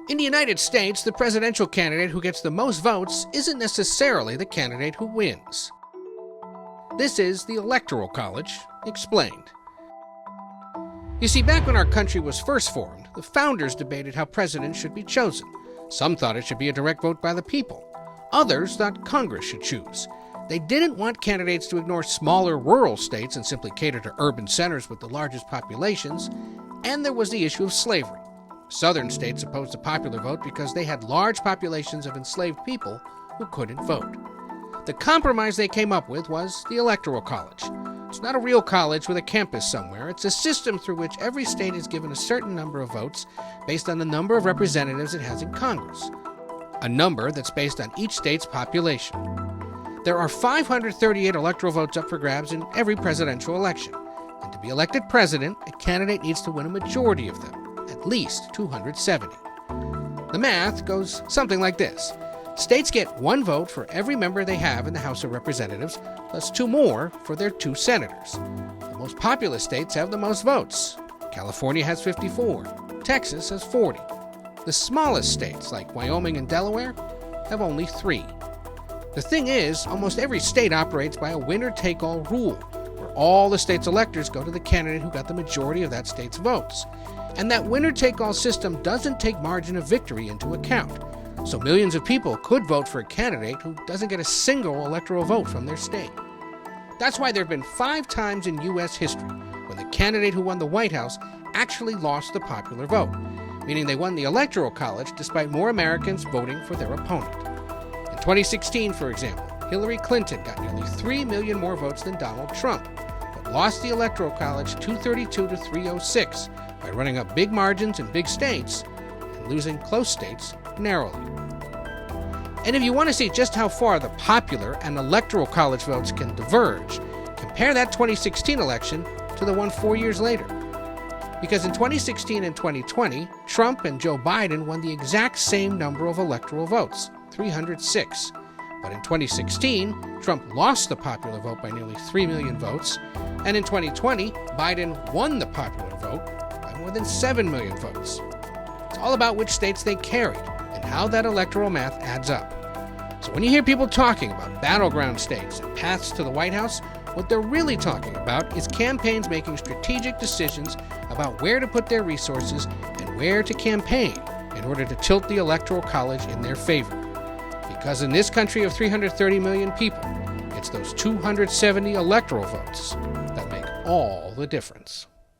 In the United States, the presidential candidate who gets the most votes isn't necessarily the candidate who wins. This is the Electoral College explained. You see, back when our country was first formed, the founders debated how presidents should be chosen. Some thought it should be a direct vote by the people. Others thought Congress should choose. They didn't want candidates to ignore smaller rural states and simply cater to urban centers with the largest populations. And there was the issue of slavery. Southern states opposed the popular vote because they had large populations of enslaved people who couldn't vote. The compromise they came up with was the Electoral College. It's not a real college with a campus somewhere. It's a system through which every state is given a certain number of votes based on the number of representatives it has in Congress, a number that's based on each state's population. There are 538 electoral votes up for grabs in every presidential election, and to be elected president, a candidate needs to win a majority of them, at least 270. The math goes something like this. States get 1 vote for every member they have in the House of Representatives, plus 2 more for their 2 senators. The most populous states have the most votes. California has 54. Texas has 40. The smallest states, like Wyoming and Delaware, have only 3. The thing is, almost every state operates by a winner-take-all rule, where all the state's electors go to the candidate who got the majority of that state's votes. And that winner-take-all system doesn't take margin of victory into account. So millions of people could vote for a candidate who doesn't get a single electoral vote from their state. That's why there have been 5 times in U.S. history when the candidate who won the White House actually lost the popular vote, meaning they won the Electoral College despite more Americans voting for their opponent. In 2016, for example, Hillary Clinton got nearly 3 million more votes than Donald Trump, but lost the Electoral College 232 to 306 by running up big margins in big states and losing close states narrowly. And if you want to see just how far the popular and electoral college votes can diverge, compare that 2016 election to the one 4 years later. Because in 2016 and 2020, Trump and Joe Biden won the exact same number of electoral votes, 306. But in 2016, Trump lost the popular vote by nearly 3 million votes, and in 2020, Biden won the popular vote by more than 7 million votes. It's all about which states they carried and how that electoral math adds up. So when you hear people talking about battleground states and paths to the White House, what they're really talking about is campaigns making strategic decisions about where to put their resources and where to campaign in order to tilt the Electoral College in their favor. Because in this country of 330 million people, it's those 270 electoral votes that make all the difference.